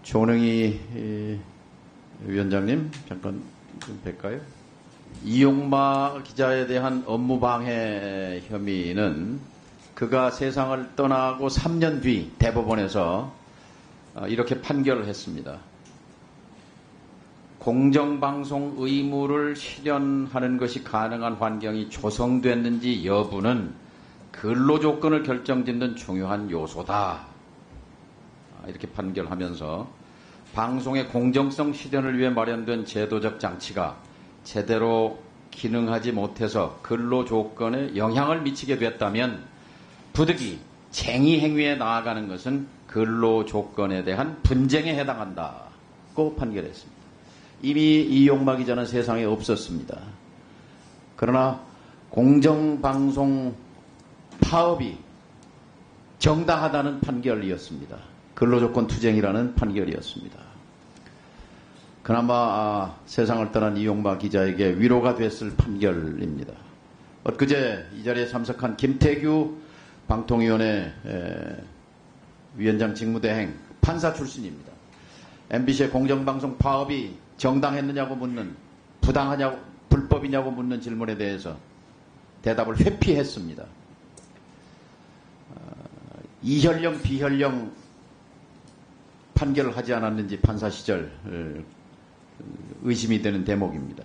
조능희 위원장님 잠깐 좀 뵐까요? 이용마 기자에 대한 업무방해 혐의는 그가 세상을 떠나고 3년 뒤 대법원에서 이렇게 판결을 했습니다. 공정방송 의무를 실현하는 것이 가능한 환경이 조성됐는지 여부는 근로조건을 결정짓는 중요한 요소다. 이렇게 판결하면서 방송의 공정성 실현을 위해 마련된 제도적 장치가 제대로 기능하지 못해서 근로조건에 영향을 미치게 됐다면 부득이 쟁의 행위에 나아가는 것은 근로조건에 대한 분쟁에 해당한다고 판결했습니다. 이미 이용마 기자는 세상에 없었습니다. 그러나 공정방송 파업이 정당하다는 판결이었습니다. 근로조건 투쟁이라는 판결이었습니다. 그나마 세상을 떠난 이용마 기자에게 위로가 됐을 판결입니다. 엊그제 이 자리에 참석한 김태규 방통위원회 위원장 직무대행 판사 출신입니다. MBC의 공정방송 파업이 정당했느냐고 묻는, 부당하냐고, 불법이냐고 묻는 질문에 대해서 대답을 회피했습니다. 이현령, 비현령 판결을 하지 않았는지 판사 시절 의심이 되는 대목입니다.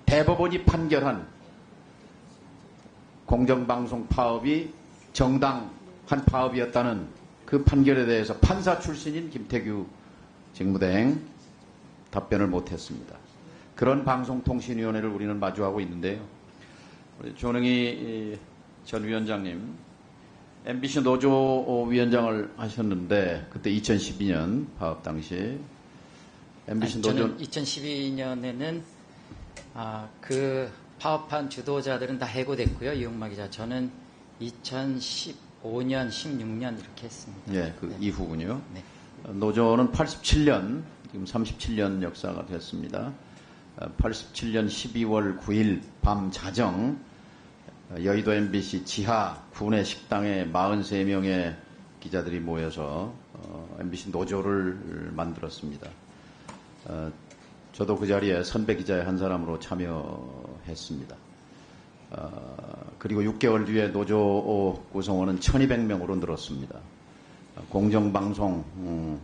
대법원이 판결한 공정방송 파업이 정당한 파업이었다는 그 판결에 대해서 판사 출신인 김태규 직무대행 답변을 못했습니다. 그런 방송통신위원회를 우리는 마주하고 있는데요. 우리 조능희 전 위원장님, MBC 노조 위원장을 하셨는데 그때 2012년 파업 당시 MBC 노조 저는 2012년에는 그 파업한 주도자들은 다 해고됐고요. 이용마 기자. 저는 2015년, 16년 이렇게 했습니다. 예, 그 네. 이후군요. 네. 노조는 87년, 지금 37년 역사가 됐습니다. 87년 12월 9일 밤 자정 여의도 MBC 지하 구내 식당에 43명의 기자들이 모여서 MBC 노조를 만들었습니다. 저도 그 자리에 선배 기자의 한 사람으로 참여했습니다. 그리고 6개월 뒤에 노조 구성원은 1200명으로 늘었습니다. 공정방송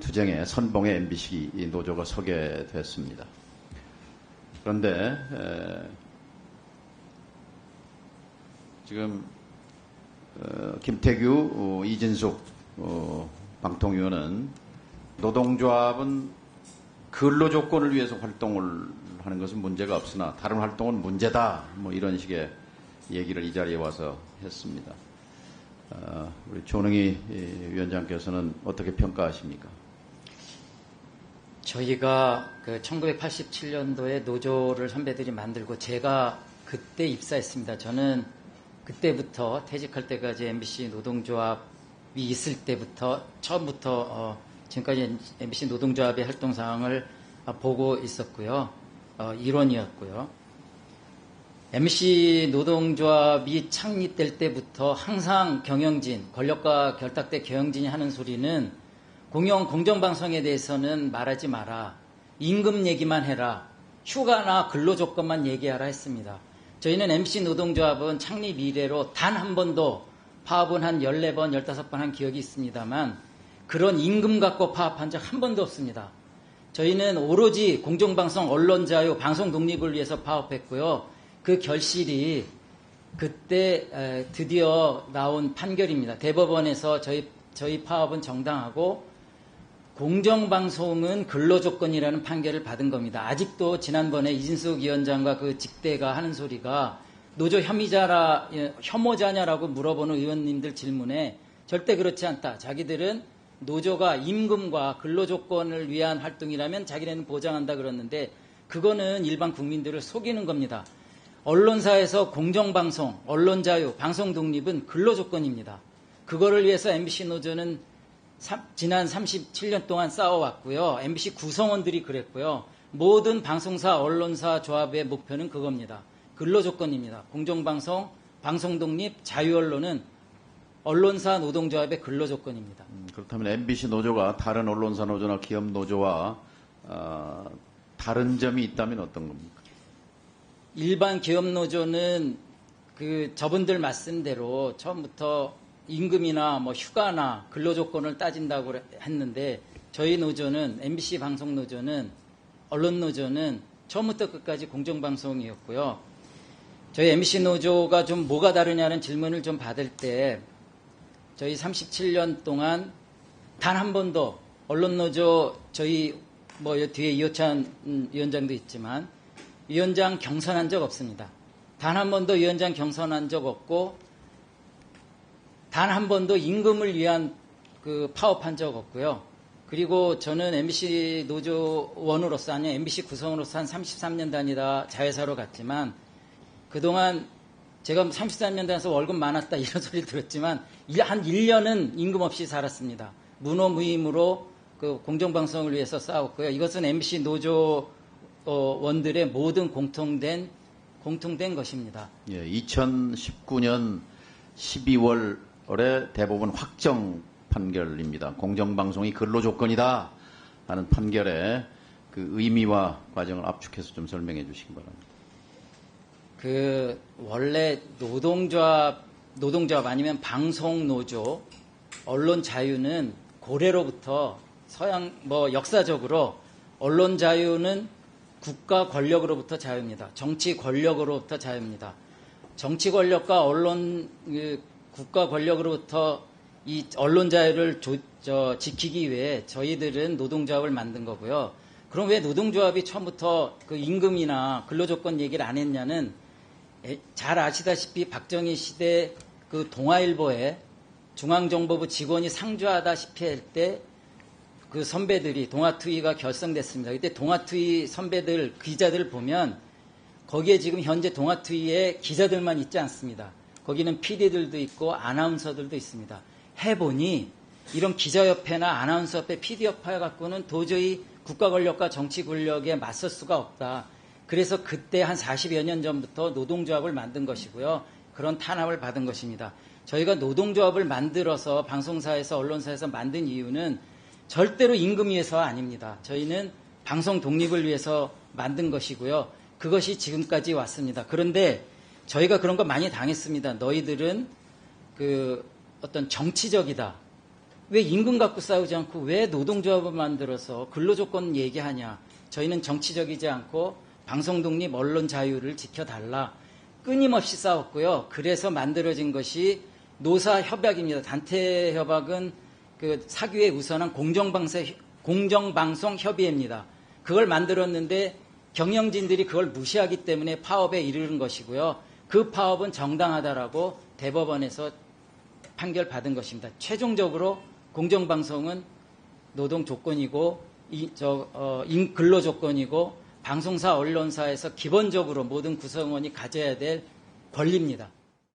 투쟁의 선봉에 MBC 노조가 서게 됐습니다. 그런데 지금 김태규, 이진숙 방통위원은 노동조합은 근로조건을 위해서 활동을 하는 것은 문제가 없으나 다른 활동은 문제다. 뭐 이런 식의 얘기를 이 자리에 와서 했습니다. 우리 조능희 위원장께서는 어떻게 평가하십니까? 저희가 그 1987년도에 노조를 선배들이 만들고 제가 그때 입사했습니다. 저는 그때부터 퇴직할 때까지 MBC 노동조합이 있을 때부터 처음부터 지금까지 MBC 노동조합의 활동 사항을 보고 있었고요. 일원이었고요. MBC 노동조합이 창립될 때부터 항상 경영진, 권력과 결탁돼 경영진이 하는 소리는 공정방송에 대해서는 말하지 마라. 임금 얘기만 해라. 휴가나 근로조건만 얘기하라 했습니다. 저희는 MBC 노동조합은 창립 이래로 단 한 번도 파업은 한 14번, 15번 한 기억이 있습니다만 그런 임금 갖고 파업한 적 한 번도 없습니다. 저희는 오로지 공정방송, 언론 자유, 방송 독립을 위해서 파업했고요. 그 결실이 그때 드디어 나온 판결입니다. 대법원에서 저희 파업은 정당하고 공정방송은 근로조건이라는 판결을 받은 겁니다. 아직도 지난번에 이진숙 위원장과 그 직대가 하는 소리가 노조 혐오자냐라고 물어보는 의원님들 질문에 절대 그렇지 않다. 자기들은 노조가 임금과 근로조건을 위한 활동이라면 자기네는 보장한다 그랬는데 그거는 일반 국민들을 속이는 겁니다. 언론사에서 공정방송, 언론자유, 방송독립은 근로조건입니다. 그거를 위해서 MBC 노조는 지난 37년 동안 싸워왔고요. MBC 구성원들이 그랬고요. 모든 방송사, 언론사 조합의 목표는 그겁니다. 근로조건입니다. 공정방송, 방송독립, 자유언론은 언론사 노동조합의 근로조건입니다. 그렇다면 MBC 노조가 다른 언론사 노조나 기업 노조와 다른 점이 있다면 어떤 겁니까? 일반 기업 노조는 그 저분들 말씀대로 처음부터 임금이나 뭐 휴가나 근로조건을 따진다고 했는데 저희 노조는 MBC 방송 노조는 언론 노조는 처음부터 끝까지 공정방송이었고요. 저희 MBC 노조가 좀 뭐가 다르냐는 질문을 좀 받을 때 저희 37년 동안 단 한 번도 언론 노조 저희 뭐 뒤에 이호찬 위원장도 있지만 위원장 경선한 적 없습니다. 단 한 번도 위원장 경선한 적 없고 단 한 번도 임금을 위한 그 파업한 적 없고요. 그리고 저는 MBC 노조원으로서 아니 MBC 구성으로서 한 33년 다니다 자회사로 갔지만 그동안 제가 33년 다녀서 월급 많았다 이런 소리 들었지만 한 1년은 임금 없이 살았습니다. 무노무임으로 그 공정방송을 위해서 싸웠고요. 이것은 MBC 노조원들의 모든 공통된 것입니다. 예, 2019년 12월에 대법원 확정 판결입니다. 공정방송이 근로조건이다 하는 판결의 그 의미와 과정을 압축해서 좀 설명해 주시기 바랍니다. 그 원래 노동조합 아니면 방송노조, 언론 자유는 고래로부터 역사적으로 언론 자유는 국가 권력으로부터 자유입니다. 정치 권력으로부터 자유입니다. 정치 권력과 국가 권력으로부터 이 언론 자유를 지키기 위해 저희들은 노동조합을 만든 거고요. 그럼 왜 노동조합이 처음부터 그 임금이나 근로조건 얘기를 안 했냐는 잘 아시다시피 박정희 시대 그 동아일보에 중앙정보부 직원이 상주하다시피 할 때 그 선배들이 동아투이가 결성됐습니다. 그때 동아투이 선배들 기자들 보면 거기에 지금 현재 동아투이의 기자들만 있지 않습니다. 거기는 PD들도 있고 아나운서들도 있습니다. 해보니 이런 기자협회나 아나운서협회, PD협회 갖고는 도저히 국가 권력과 정치 권력에 맞설 수가 없다. 그래서 그때 한 40여 년 전부터 노동조합을 만든 것이고요. 그런 탄압을 받은 것입니다. 저희가 노동조합을 만들어서 방송사에서 언론사에서 만든 이유는 절대로 임금 위해서가 아닙니다. 저희는 방송 독립을 위해서 만든 것이고요. 그것이 지금까지 왔습니다. 그런데 저희가 그런 거 많이 당했습니다. 너희들은 그 어떤 정치적이다. 왜 임금 갖고 싸우지 않고 왜 노동조합을 만들어서 근로조건 얘기하냐. 저희는 정치적이지 않고 방송 독립, 언론 자유를 지켜달라. 끊임없이 싸웠고요. 그래서 만들어진 것이 노사협약입니다. 단체협약은 그 사규에 우선한 공정방송협의회입니다. 그걸 만들었는데 경영진들이 그걸 무시하기 때문에 파업에 이르는 것이고요. 그 파업은 정당하다라고 대법원에서 판결받은 것입니다. 최종적으로 공정방송은 노동 조건이고 근로 조건이고 방송사 언론사에서 기본적으로 모든 구성원이 가져야 될 권리입니다.